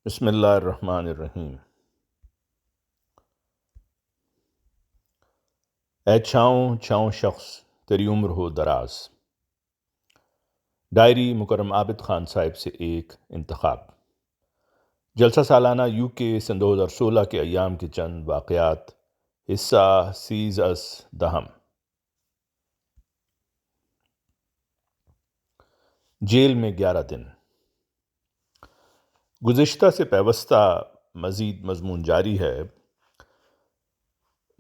بسم اللہ الرحمن الرحیم۔ اے چھاؤں چھاؤں شخص تیری عمر ہو دراز۔ ڈائری مکرم عابد خان صاحب سے ایک انتخاب۔ جلسہ سالانہ UK سن 2016 کے ایام کے چند واقعات، حصہ سیز اس دہم۔ جیل میں 11 دن۔ گزشتہ سے پیوستہ مزید مضمون جاری ہے۔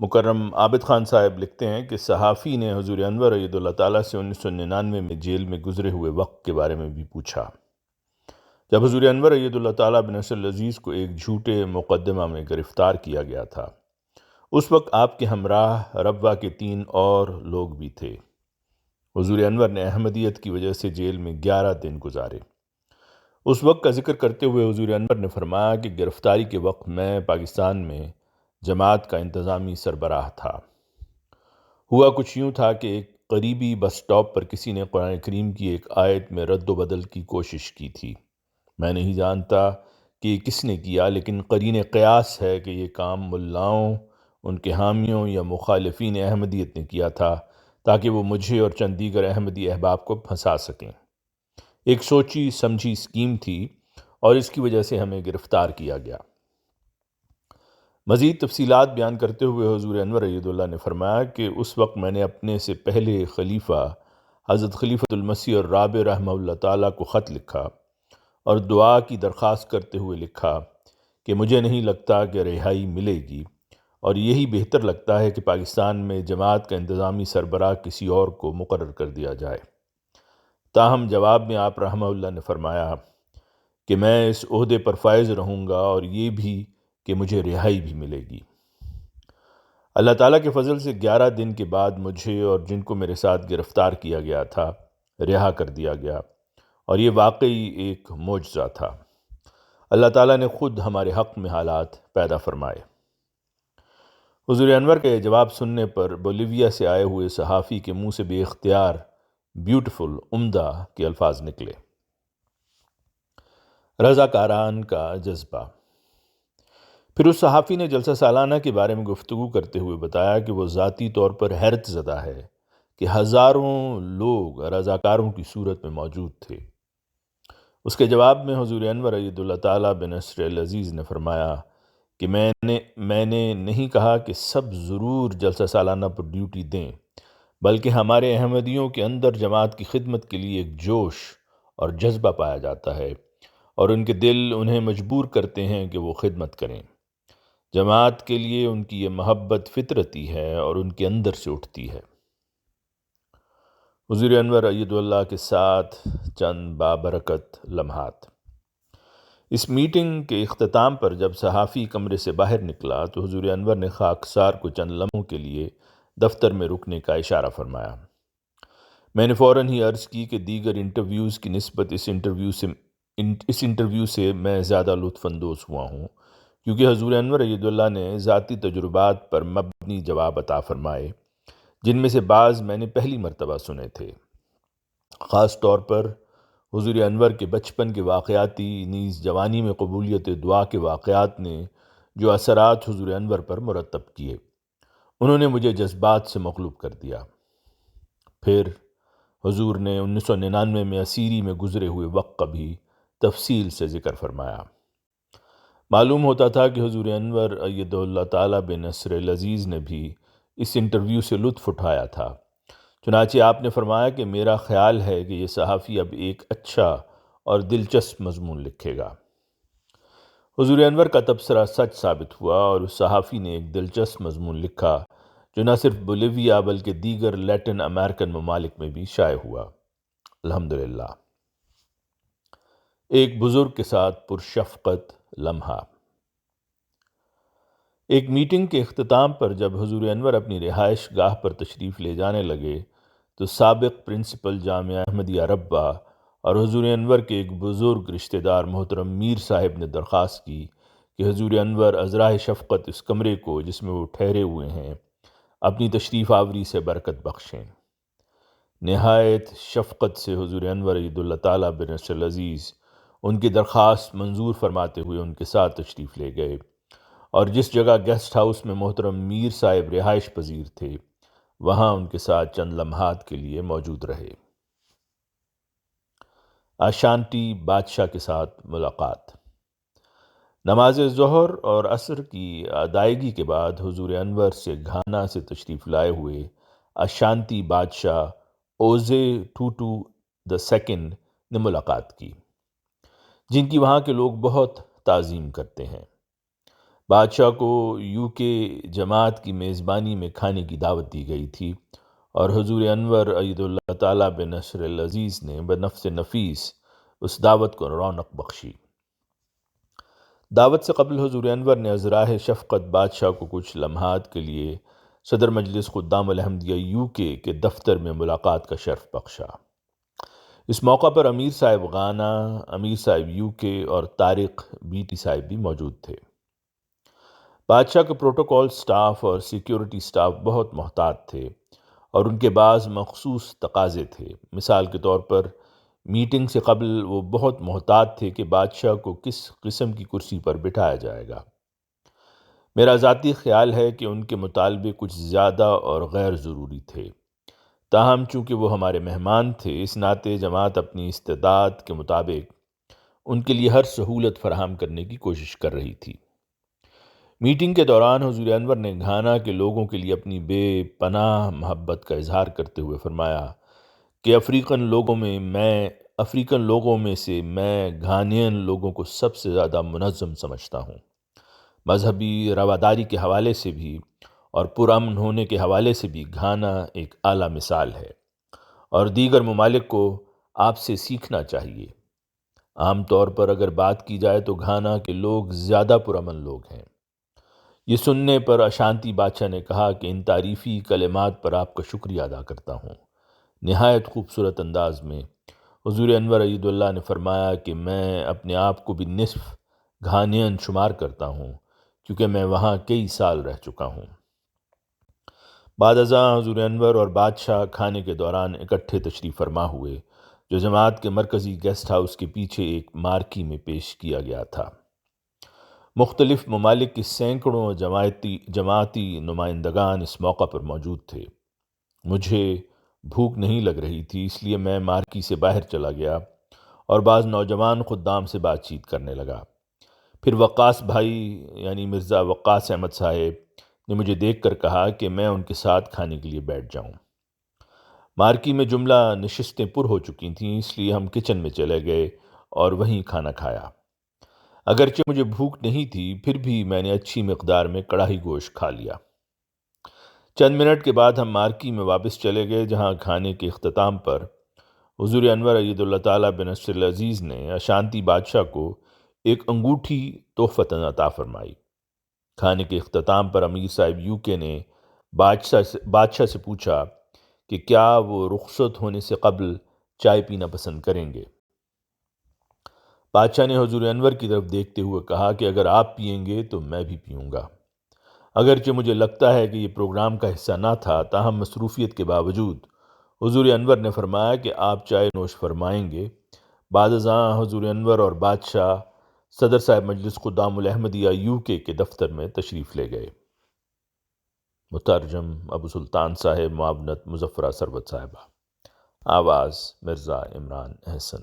مکرم عابد خان صاحب لکھتے ہیں کہ صحافی نے حضور انور ایدہ اللہ تعالیٰ سے 1999 میں جیل میں گزرے ہوئے وقت کے بارے میں بھی پوچھا، جب حضور انور ایدہ اللہ تعالیٰ بن نصر العزیز کو ایک جھوٹے مقدمہ میں گرفتار کیا گیا تھا۔ اس وقت آپ کے ہمراہ ربوہ کے 3 اور لوگ بھی تھے۔ حضور انور نے احمدیت کی وجہ سے جیل میں 11 دن گزارے۔ اس وقت کا ذکر کرتے ہوئے حضور انور نے فرمایا کہ گرفتاری کے وقت میں پاکستان میں جماعت کا انتظامی سربراہ تھا۔ ہوا کچھ یوں تھا کہ ایک قریبی بس سٹاپ پر کسی نے قرآن کریم کی ایک آیت میں رد و بدل کی کوشش کی تھی۔ میں نہیں جانتا کہ یہ کس نے کیا، لیکن قرین قیاس ہے کہ یہ کام ملاؤں، ان کے حامیوں یا مخالفین احمدیت نے کیا تھا تاکہ وہ مجھے اور چند دیگر احمدی احباب کو پھنسا سکیں۔ ایک سوچی سمجھی اسکیم تھی اور اس کی وجہ سے ہمیں گرفتار کیا گیا۔ مزید تفصیلات بیان کرتے ہوئے حضور انور ایدہ اللہ نے فرمایا کہ اس وقت میں نے اپنے سے پہلے خلیفہ حضرت خلیفۃ المسیح اور رابع رحمہ اللہ تعالیٰ کو خط لکھا اور دعا کی درخواست کرتے ہوئے لکھا کہ مجھے نہیں لگتا کہ رہائی ملے گی، اور یہی بہتر لگتا ہے کہ پاکستان میں جماعت کا انتظامی سربراہ کسی اور کو مقرر کر دیا جائے۔ تاہم جواب میں آپ رحمہ اللہ نے فرمایا کہ میں اس عہدے پر فائز رہوں گا، اور یہ بھی کہ مجھے رہائی بھی ملے گی۔ اللہ تعالیٰ کے فضل سے 11 دن کے بعد مجھے اور جن کو میرے ساتھ گرفتار کیا گیا تھا رہا کر دیا گیا، اور یہ واقعی ایک معجزہ تھا۔ اللہ تعالیٰ نے خود ہمارے حق میں حالات پیدا فرمائے۔ حضور انور کا یہ جواب سننے پر بولیویا سے آئے ہوئے صحافی کے منہ سے بے اختیار بیوٹیفل، عمدہ کے الفاظ نکلے۔ رضاکاران کا جذبہ۔ پھر اس صحافی نے جلسہ سالانہ کے بارے میں گفتگو کرتے ہوئے بتایا کہ وہ ذاتی طور پر حیرت زدہ ہے کہ ہزاروں لوگ رضاکاروں کی صورت میں موجود تھے۔ اس کے جواب میں حضور انور ایدہ اللہ تعالیٰ بن نصر العزیز نے فرمایا کہ میں نے نہیں کہا کہ سب ضرور جلسہ سالانہ پر ڈیوٹی دیں، بلکہ ہمارے احمدیوں کے اندر جماعت کی خدمت کے لیے ایک جوش اور جذبہ پایا جاتا ہے، اور ان کے دل انہیں مجبور کرتے ہیں کہ وہ خدمت کریں۔ جماعت کے لیے ان کی یہ محبت فطرتی ہے اور ان کے اندر سے اٹھتی ہے۔ حضور انور ایدہ اللہ کے ساتھ چند بابرکت لمحات۔ اس میٹنگ کے اختتام پر جب صحافی کمرے سے باہر نکلا تو حضور انور نے خاکسار کو چند لمحوں کے لیے دفتر میں رکنے کا اشارہ فرمایا۔ میں نے فوراً ہی عرض کی کہ دیگر انٹرویوز کی نسبت اس انٹرویو سے میں زیادہ لطف اندوز ہوا ہوں، کیونکہ حضور انور ایدہ اللہ نے ذاتی تجربات پر مبنی جواب عطا فرمائے، جن میں سے بعض میں نے پہلی مرتبہ سنے تھے۔ خاص طور پر حضور انور کے بچپن کے واقعاتی نیز جوانی میں قبولیت دعا کے واقعات نے جو اثرات حضور انور پر مرتب کیے، انہوں نے مجھے جذبات سے مغلوب کر دیا۔ پھر حضور نے 1999 میں اسیری میں گزرے ہوئے وقت کا بھی تفصیل سے ذکر فرمایا۔ معلوم ہوتا تھا کہ حضور انور ایدہ اللہ تعالیٰ بن نصر العزیز نے بھی اس انٹرویو سے لطف اٹھایا تھا۔ چنانچہ آپ نے فرمایا کہ میرا خیال ہے کہ یہ صحافی اب ایک اچھا اور دلچسپ مضمون لکھے گا۔ حضور انور کا تبصرہ سچ ثابت ہوا، اور اس صحافی نے ایک دلچسپ مضمون لکھا جو نہ صرف بولیویا بلکہ دیگر لیٹن امریکن ممالک میں بھی شائع ہوا۔ الحمدللہ۔ ایک بزرگ کے ساتھ پرشفقت لمحہ۔ ایک میٹنگ کے اختتام پر جب حضور انور اپنی رہائش گاہ پر تشریف لے جانے لگے تو سابق پرنسپل جامعہ احمدیہ ربوہ اور حضور انور کے ایک بزرگ رشتہ دار محترم میر صاحب نے درخواست کی کہ حضور انور ازراہ شفقت اس کمرے کو جس میں وہ ٹھہرے ہوئے ہیں اپنی تشریف آوری سے برکت بخشیں۔ نہایت شفقت سے حضور انور ایدہ اللہ تعالیٰ بن نصر العزیز ان کی درخواست منظور فرماتے ہوئے ان کے ساتھ تشریف لے گئے اور جس جگہ گیسٹ ہاؤس میں محترم میر صاحب رہائش پذیر تھے وہاں ان کے ساتھ چند لمحات کے لیے موجود رہے۔ آشانٹی بادشاہ کے ساتھ ملاقات۔ نماز ظہر اور عصر کی ادائیگی کے بعد حضور انور سے گھانا سے تشریف لائے ہوئے آشانتی بادشاہ اوزے ٹوٹو دا سیکنڈ نے ملاقات کی، جن کی وہاں کے لوگ بہت تعظیم کرتے ہیں۔ بادشاہ کو UK جماعت کی میزبانی میں کھانے کی دعوت دی گئی تھی اور حضور انور اید اللہ تعالیٰ بنصر العزیز نے بنفس نفیس اس دعوت کو رونق بخشی۔ دعوت سے قبل حضور انور نے ازراہ شفقت بادشاہ کو کچھ لمحات کے لیے صدر مجلس خدام الحمدیہ UK کے دفتر میں ملاقات کا شرف بخشا۔ اس موقع پر امیر صاحب غانا، امیر صاحب UK اور طارق BT صاحب بھی موجود تھے۔ بادشاہ کے پروٹوکول سٹاف اور سیکیورٹی سٹاف بہت محتاط تھے اور ان کے بعض مخصوص تقاضے تھے۔ مثال کے طور پر میٹنگ سے قبل وہ بہت محتاط تھے کہ بادشاہ کو کس قسم کی کرسی پر بٹھایا جائے گا۔ میرا ذاتی خیال ہے کہ ان کے مطالبے کچھ زیادہ اور غیر ضروری تھے، تاہم چونکہ وہ ہمارے مہمان تھے اس ناطے جماعت اپنی استطاعت کے مطابق ان کے لیے ہر سہولت فراہم کرنے کی کوشش کر رہی تھی۔ میٹنگ کے دوران حضور انور نے گھانا کے لوگوں کے لیے اپنی بے پناہ محبت کا اظہار کرتے ہوئے فرمایا کہ افریقن لوگوں میں سے میں گھانین لوگوں کو سب سے زیادہ منظم سمجھتا ہوں۔ مذہبی رواداری کے حوالے سے بھی اور پرامن ہونے کے حوالے سے بھی گھانا ایک اعلیٰ مثال ہے اور دیگر ممالک کو آپ سے سیکھنا چاہیے۔ عام طور پر اگر بات کی جائے تو گھانا کے لوگ زیادہ پرامن لوگ ہیں۔ یہ سننے پر آشانتی بادشاہ نے کہا کہ ان تعریفی کلمات پر آپ کا شکریہ ادا کرتا ہوں۔ نہایت خوبصورت انداز میں حضور انور عید اللہ نے فرمایا کہ میں اپنے آپ کو بھی نصف گھانین شمار کرتا ہوں کیونکہ میں وہاں کئی سال رہ چکا ہوں۔ بعد ازاں حضور انور اور بادشاہ کھانے کے دوران اکٹھے تشریف فرما ہوئے جو جماعت کے مرکزی گیسٹ ہاؤس کے پیچھے ایک مارکی میں پیش کیا گیا تھا۔ مختلف ممالک کے سینکڑوں جماعتی نمائندگان اس موقع پر موجود تھے۔ مجھے بھوک نہیں لگ رہی تھی اس لیے میں مارکی سے باہر چلا گیا اور بعض نوجوان خدام سے بات چیت کرنے لگا۔ پھر وقاص بھائی یعنی مرزا وقاص احمد صاحب نے مجھے دیکھ کر کہا کہ میں ان کے ساتھ کھانے کے لیے بیٹھ جاؤں۔ مارکی میں جملہ نشستیں پر ہو چکی تھیں اس لیے ہم کچن میں چلے گئے اور وہیں کھانا کھایا۔ اگرچہ مجھے بھوک نہیں تھی پھر بھی میں نے اچھی مقدار میں کڑاہی گوشت کھا لیا۔ چند منٹ کے بعد ہم مارکی میں واپس چلے گئے جہاں کھانے کے اختتام پر حضور انور اید اللہ تعالیٰ بنصر العزیز نے آشانتی بادشاہ کو ایک انگوٹھی تحفۃً عطا فرمائی۔ کھانے کے اختتام پر امیر صاحب UK نے بادشاہ سے پوچھا کہ کیا وہ رخصت ہونے سے قبل چائے پینا پسند کریں گے۔ بادشاہ نے حضور انور کی طرف دیکھتے ہوئے کہا کہ اگر آپ پئیں گے تو میں بھی پیوں گا۔ اگرچہ مجھے لگتا ہے کہ یہ پروگرام کا حصہ نہ تھا تاہم مصروفیت کے باوجود حضور انور نے فرمایا کہ آپ چائے نوش فرمائیں گے۔ بعد ازاں حضور انور اور بادشاہ صدر صاحب مجلس خدام الحمدیہ UK کے دفتر میں تشریف لے گئے۔ مترجم ابو سلطان صاحب، معاونت مظفرہ ثروت صاحبہ، آواز مرزا عمران احسن۔